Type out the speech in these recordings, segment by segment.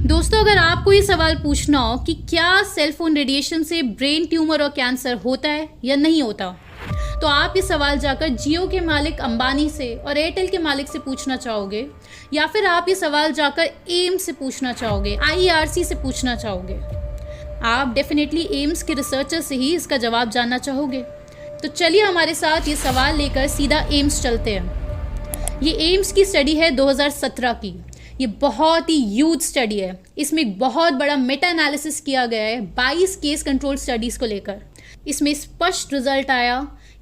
दोस्तों, अगर आपको ये सवाल पूछना हो कि क्या सेल फोन रेडिएशन से ब्रेन ट्यूमर और कैंसर होता है या नहीं होता, तो आप ये सवाल जाकर जियो के मालिक अंबानी से और एयरटेल के मालिक से पूछना चाहोगे, या फिर आप ये सवाल जाकर एम्स से पूछना चाहोगे, आईआरसी से पूछना चाहोगे। आप डेफिनेटली एम्स के रिसर्चर से ही इसका जवाब जानना चाहोगे। तो चलिए हमारे साथ ये सवाल लेकर सीधा एम्स चलते हैं। ये एम्स की स्टडी है 2017 की। ये बहुत ही ह्यूज स्टडी है। इसमें एक बहुत बड़ा मेटा एनालिसिस किया गया है 22 केस कंट्रोल स्टडीज़ को लेकर। इसमें स्पष्ट रिजल्ट आया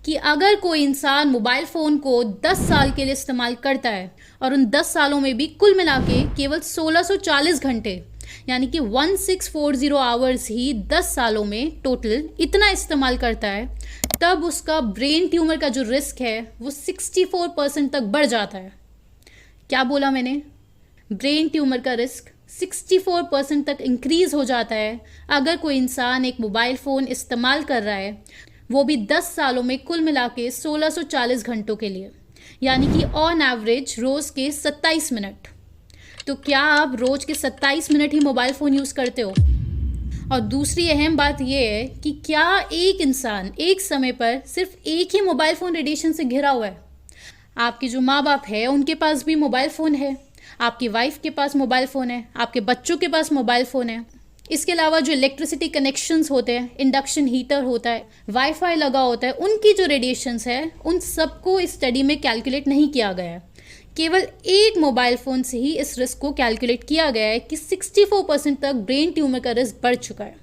कि अगर कोई इंसान मोबाइल फ़ोन को 10 साल के लिए इस्तेमाल करता है और उन 10 सालों में भी कुल मिला के केवल 1640 घंटे यानी कि 1640 आवर्स ही 10 सालों में टोटल इतना इस्तेमाल करता है, तब उसका ब्रेन ट्यूमर का जो रिस्क है वो 64% तक बढ़ जाता है। क्या बोला मैंने? ब्रेन ट्यूमर का रिस्क 64% तक इंक्रीज़ हो जाता है अगर कोई इंसान एक मोबाइल फ़ोन इस्तेमाल कर रहा है, वो भी 10 सालों में कुल मिला के 1640 घंटों के लिए, यानी कि ऑन एवरेज रोज़ के 27 मिनट। तो क्या आप रोज़ के 27 मिनट ही मोबाइल फ़ोन यूज़ करते हो? और दूसरी अहम बात यह है कि क्या एक इंसान एक समय पर सिर्फ एक ही मोबाइल फ़ोन रेडिएशन से घिरा हुआ है? आपके जो माँ बाप है उनके पास भी मोबाइल फ़ोन है, आपकी वाइफ के पास मोबाइल फ़ोन है, आपके बच्चों के पास मोबाइल फ़ोन है। इसके अलावा जो इलेक्ट्रिसिटी कनेक्शंस होते हैं, इंडक्शन हीटर होता है, वाईफाई लगा होता है, उनकी जो रेडिएशंस है उन सबको इस स्टडी में कैलकुलेट नहीं किया गया है। केवल एक मोबाइल फ़ोन से ही इस रिस्क को कैलकुलेट किया गया है कि 64% तक ब्रेन ट्यूमर का रिस्क बढ़ चुका है।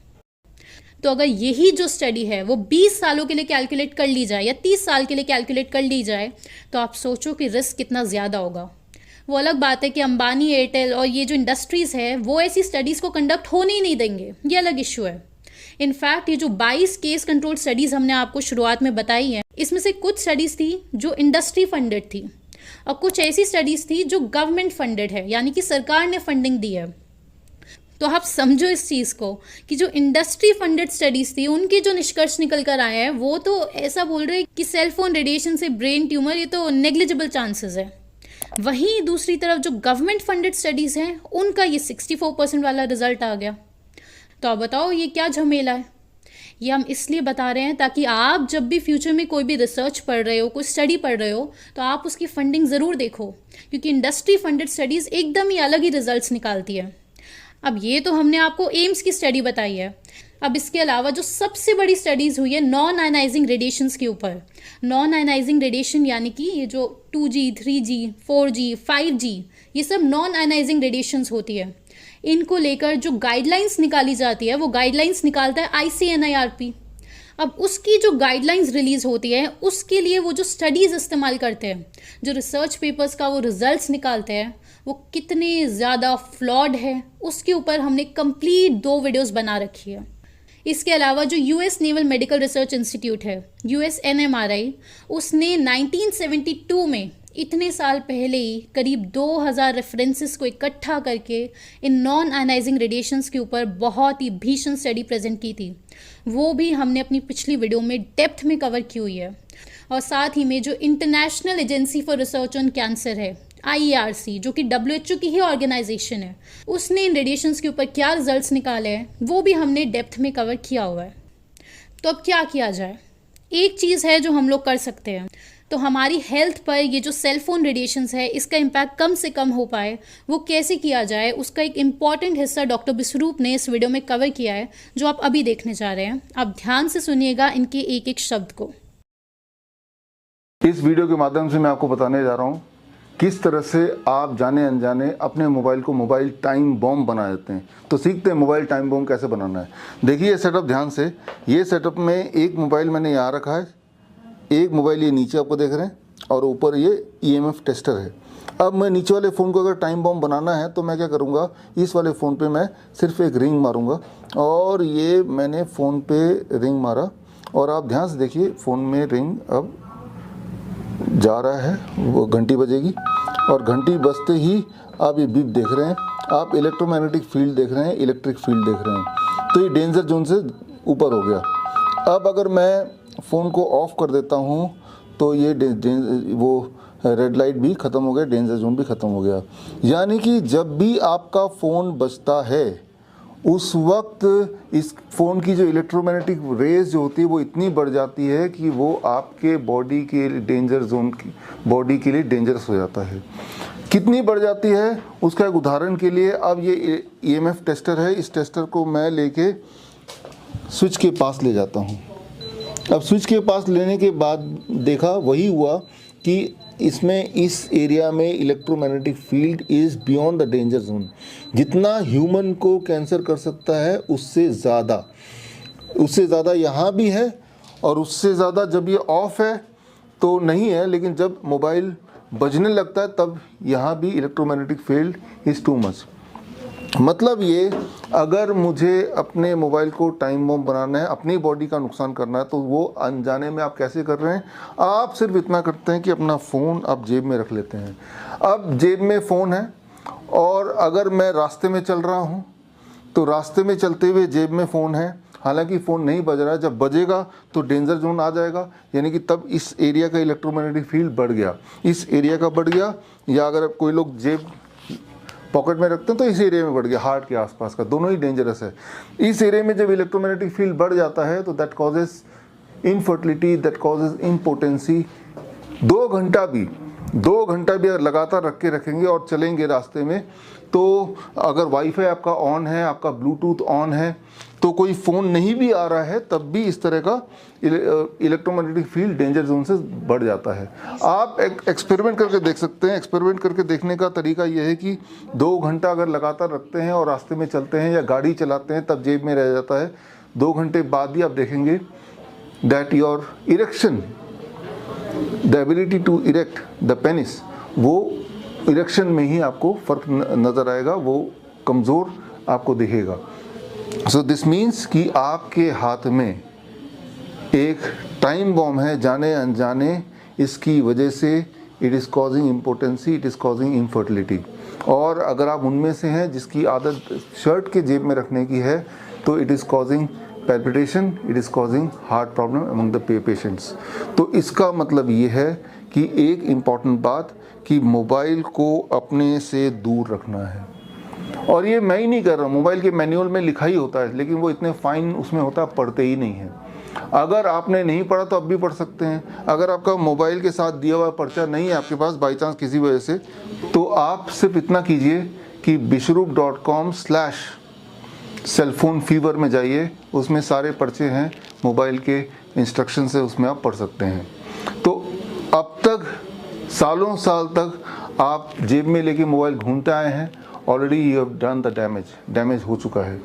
तो अगर यही जो स्टडी है वो 20 सालों के लिए कैलकुलेट कर ली जाए या 30 साल के लिए कैलकुलेट कर ली जाए, तो आप सोचो कि रिस्क कितना ज़्यादा होगा। वो अलग बात है कि अंबानी, एयरटेल और ये जो इंडस्ट्रीज़ है वो ऐसी स्टडीज़ को कंडक्ट होने ही नहीं देंगे, ये अलग इशू है। इनफैक्ट ये जो 22 केस कंट्रोल स्टडीज़ हमने आपको शुरुआत में बताई हैं, इसमें से कुछ स्टडीज़ थी जो इंडस्ट्री फंडेड थी और कुछ ऐसी स्टडीज़ थी जो गवर्नमेंट फंडेड है, यानी कि सरकार ने फंडिंग दी है। तो आप समझो इस चीज़ को कि जो इंडस्ट्री फंडेड स्टडीज़ थी उनके जो निष्कर्ष निकल कर आए हैं वो तो ऐसा बोल रहे हैं कि सेल फोन रेडिएशन से ब्रेन ट्यूमर ये तो नेग्लिजिबल चांसेस है। वहीं दूसरी तरफ जो गवर्नमेंट फंडेड स्टडीज़ हैं उनका ये 64% वाला रिजल्ट आ गया। तो आप बताओ ये क्या झमेला है? ये हम इसलिए बता रहे हैं ताकि आप जब भी फ्यूचर में कोई भी रिसर्च पढ़ रहे हो, कोई स्टडी पढ़ रहे हो, तो आप उसकी फंडिंग ज़रूर देखो, क्योंकि इंडस्ट्री फंडेड स्टडीज़ एकदम ही अलग ही रिजल्ट्स निकालती है। अब ये तो हमने आपको एम्स की स्टडी बताई है। अब इसके अलावा जो सबसे बड़ी स्टडीज़ हुई है नॉन आयनाइजिंग रेडिएशंस के ऊपर। नॉन आयनाइजिंग रेडिएशन यानी कि ये जो 2G, 3G, 4G, 5G ये सब नॉन आयनाइजिंग रेडिएशंस होती है। इनको लेकर जो गाइडलाइंस निकाली जाती है वो गाइडलाइंस निकालता है ICNIRP। अब उसकी जो गाइडलाइंस रिलीज़ होती है उसके लिए वो जो स्टडीज़ इस्तेमाल करते हैं, जो रिसर्च पेपर्स का वो रिजल्ट्स निकालते हैं, वो कितने ज़्यादा फ्लॉड है उसके ऊपर हमने कंप्लीट 2 वीडियोस बना रखी है। इसके अलावा जो US naval medical research institute है USNMRI, उसने 1972 में इतने साल पहले ही करीब 2000 रेफरेंसेस को इकट्ठा करके इन नॉन आयनाइजिंग रेडिएशंस के ऊपर बहुत ही भीषण स्टडी प्रेजेंट की थी। वो भी हमने अपनी पिछली वीडियो में डेप्थ में कवर की हुई है। और साथ ही में जो international agency for research on cancer है IARC, जो कि WHO की ही ऑर्गेनाइजेशन है, उसने इन रेडिएशंस के ऊपर क्या रिजल्ट्स निकाले हैं वो भी हमने डेप्थ में कवर किया हुआ है। तो अब क्या किया जाए? एक चीज़ है जो हम लोग कर सकते हैं, तो हमारी हेल्थ पर ये जो सेल फोन रेडिएशंस है इसका इम्पैक्ट कम से कम हो पाए वो कैसे किया जाए, उसका एक इम्पॉर्टेंट हिस्सा डॉक्टर विश्वरूप ने इस वीडियो में कवर किया है, जो आप अभी देखने जा रहे हैं। आप ध्यान से सुनिएगा इनके एक एक शब्द को। इस वीडियो के माध्यम से मैं आपको बताने जा रहा हूँ किस तरह से आप जाने अनजाने अपने मोबाइल को मोबाइल टाइम बॉम्ब बना देते हैं। तो सीखते हैं मोबाइल टाइम बॉम्ब कैसे बनाना है। देखिए ये सेटअप ध्यान से, ये सेटअप में एक मोबाइल मैंने यहाँ रखा है, एक मोबाइल ये नीचे आपको देख रहे हैं और ऊपर ये EMF टेस्टर है। अब मैं नीचे वाले फ़ोन को अगर टाइम बॉम्ब बनाना है तो मैं क्या करूँगा, इस वाले फ़ोन पे मैं सिर्फ एक रिंग मारूँगा और ये मैंने फ़ोन पे रिंग मारा और आप ध्यान से देखिए फ़ोन में रिंग अब जा रहा है, वो घंटी बजेगी और घंटी बजते ही आप ये बीप देख रहे हैं, आप इलेक्ट्रोमैग्नेटिक फील्ड देख रहे हैं, इलेक्ट्रिक फील्ड देख रहे हैं। तो ये डेंजर जोन से ऊपर हो गया। अब अगर मैं फ़ोन को ऑफ़ कर देता हूँ तो ये वो रेड लाइट भी ख़त्म हो गया, डेंजर जोन भी ख़त्म हो गया। यानी कि जब भी आपका फ़ोन बजता है उस वक्त इस फ़ोन की जो इलेक्ट्रोमैग्नेटिक रेज जो होती है वो इतनी बढ़ जाती है कि वो आपके बॉडी के डेंजर जोन की बॉडी के लिए डेंजरस हो जाता है। कितनी बढ़ जाती है उसका एक उदाहरण के लिए, अब ये EMF टेस्टर है, इस टेस्टर को मैं लेके स्विच के पास ले जाता हूँ। अब स्विच के पास लेने के बाद देखा वही हुआ कि इसमें इस एरिया में electromagnetic field is beyond the danger zone. जितना ह्यूमन को कैंसर कर सकता है उससे ज़्यादा यहाँ भी है, और उससे ज़्यादा जब ये ऑफ है तो नहीं है, लेकिन जब मोबाइल बजने लगता है तब यहाँ भी electromagnetic field is too much. मतलब ये, अगर मुझे अपने मोबाइल को टाइम बम बनाना है, अपनी बॉडी का नुकसान करना है, तो वो अनजाने में आप कैसे कर रहे हैं? आप सिर्फ इतना करते हैं कि अपना फ़ोन आप जेब में रख लेते हैं। अब जेब में फ़ोन है और अगर मैं रास्ते में चल रहा हूँ तो रास्ते में चलते हुए जेब में फ़ोन है, हालांकि फ़ोन नहीं बज रहा है। जब बजेगा तो डेंजर जोन आ जाएगा, यानी कि तब इस एरिया का इलेक्ट्रोमैग्नेटिक फील्ड बढ़ गया, इस एरिया का बढ़ गया। या अगर कोई लोग जेब पॉकेट में रखते हैं तो इस एरिया में बढ़ गया, हार्ट के आसपास का, दोनों ही डेंजरस है। इस एरिया में जब इलेक्ट्रोमैग्नेटिक फील्ड बढ़ जाता है तो that causes infertility, that causes impotency. 2 घंटा भी अगर लगातार रख के रखेंगे और चलेंगे रास्ते में, तो अगर वाईफाई आपका ऑन है, आपका ब्लूटूथ ऑन है, तो कोई फ़ोन नहीं भी आ रहा है तब भी इस तरह का इलेक्ट्रोमैग्नेटिक फील्ड डेंजर जोन से बढ़ जाता है। आप एक एक्सपेरिमेंट करके देख सकते हैं। एक्सपेरिमेंट करके देखने का तरीका यह है कि 2 घंटा अगर लगातार रखते हैं और रास्ते में चलते हैं या गाड़ी चलाते हैं तब जेब में रह जाता है। 2 घंटे बाद ही आप देखेंगे that your erection, the ability to erect the penis, वो इरेक्शन में ही आपको फ़र्क नज़र आएगा, वो कमज़ोर आपको दिखेगा। सो दिस मीन्स कि आपके हाथ में एक टाइम बॉम्ब है, जाने अनजाने इसकी वजह से it is causing impotency, it is causing infertility. और अगर आप उनमें से हैं जिसकी आदत शर्ट के जेब में रखने की है तो it is causing palpitation, it is causing heart problem among the patients. तो इसका मतलब ये है कि एक इम्पॉर्टेंट बात कि मोबाइल को अपने से दूर रखना है। और ये मैं ही नहीं कर रहा हूँ, मोबाइल के मैनुअल में लिखा ही होता है, लेकिन वो इतने फाइन उसमें होता है, पढ़ते ही नहीं है। अगर आपने नहीं पढ़ा तो अब भी पढ़ सकते हैं। अगर आपका मोबाइल के साथ दिया हुआ पर्चा नहीं है आपके पास बाई चांस किसी वजह से, तो आप सिर्फ इतना कीजिए कि bishrup.com/cellphone-fever में जाइए, उसमें सारे पर्चे हैं, मोबाइल के इंस्ट्रक्शन से उसमें आप पढ़ सकते हैं। तो अब तक सालों साल तक आप जेब में लेके मोबाइल घूमते आए हैं, already you have done the damage हो चुका है।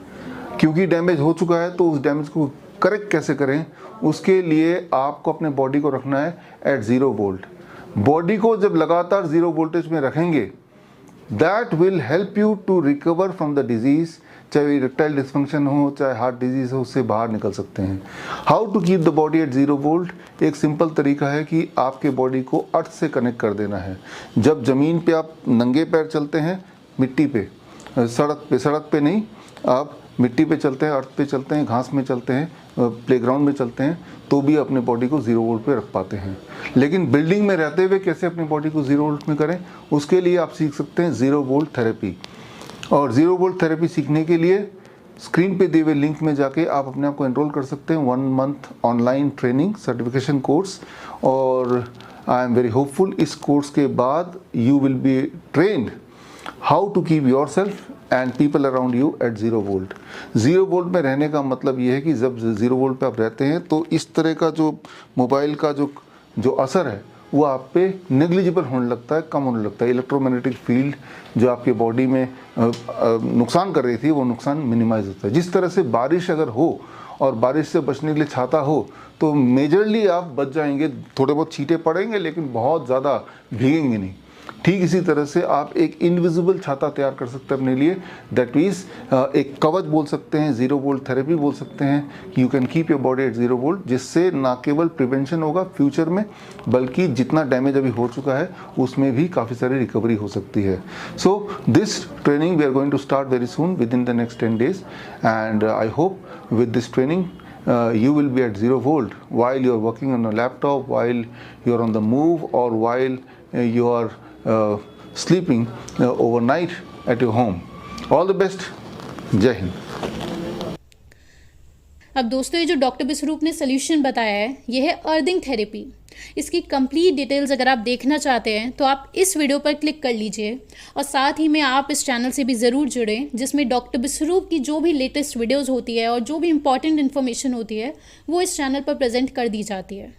क्योंकि डैमेज हो चुका है तो उस डैमेज को करेक्ट कैसे करें, उसके लिए आपको अपने बॉडी को रखना है एट 0 वोल्ट। बॉडी को जब लगातार 0 वोल्टेज में रखेंगे, that will help you to recover from the disease. चाहे इरेक्टाइल डिस्फंक्शन हो, चाहे हार्ट डिजीज़ हो, उससे बाहर निकल सकते हैं। How to keep the body at 0 volt? एक सिंपल तरीका है कि आपके बॉडी को अर्थ से कनेक्ट कर देना है। जब ज़मीन पे आप नंगे पैर चलते हैं, मिट्टी पे, सड़क पे नहीं, आप मिट्टी पे चलते हैं, अर्थ पे चलते हैं, घास में चलते हैं, प्लेग्राउंड में चलते हैं, तो भी अपने बॉडी को 0 वोल्ट पे रख पाते हैं। लेकिन बिल्डिंग में रहते हुए कैसे अपनी बॉडी को 0 वोल्ट में करें, उसके लिए आप सीख सकते हैं 0 वोल्ट थेरेपी। और 0 वोल्ट थेरेपी सीखने के लिए स्क्रीन पे दिए हुए लिंक में जाके आप अपने आप को एनरोल कर सकते हैं। 1 month online training certification course. और आई एम वेरी होपफुल, इस कोर्स के बाद you will be trained how to keep yourself and people around you at 0 volt. 0 volt में रहने का मतलब ये है कि जब 0 वोल्ट पे आप रहते हैं तो इस तरह का जो मोबाइल का जो असर है वो आप पे नेग्लिजिबल होने लगता है, कम होने लगता है। इलेक्ट्रोमैग्नेटिक फील्ड जो आपके बॉडी में नुकसान कर रही थी वो नुकसान मिनिमाइज होता है। जिस तरह से बारिश अगर हो और बारिश से बचने के लिए छाता हो तो मेजरली आप बच जाएंगे, थोड़े बहुत छींटे पड़ेंगे लेकिन बहुत ज़्यादा भीगेंगे नहीं। ठीक इसी तरह से आप एक इनविजिबल छाता तैयार कर सकते हैं अपने लिए, दैट मीन्स एक कवच बोल सकते हैं, 0 वोल्ट थेरेपी बोल सकते हैं। You can keep your body at 0 volt, जिससे ना केवल प्रिवेंशन होगा फ्यूचर में, बल्कि जितना डैमेज अभी हो चुका है उसमें भी काफ़ी सारी रिकवरी हो सकती है। So this training we are going to start very soon within the next 10 days, and I hope with this training you will be at 0 volt while you are working on a laptop, while you are on the move, or while you are sleeping overnight at your home. All the best. जय हिंद। अब दोस्तों, ये जो doctor Biswaroop ने solution बताया है, ये है अर्थिंग थेरेपी। इसकी कंप्लीट डिटेल्स अगर आप देखना चाहते हैं तो आप इस वीडियो पर क्लिक कर लीजिए, और साथ ही में आप इस चैनल से भी ज़रूर जुड़ें, जिसमें डॉक्टर बिस्वरूप की जो भी लेटेस्ट वीडियोस होती है और जो भी इंपॉर्टेंट इन्फॉर्मेशन होती है वो इस चैनल पर प्रेजेंट कर दी जाती है।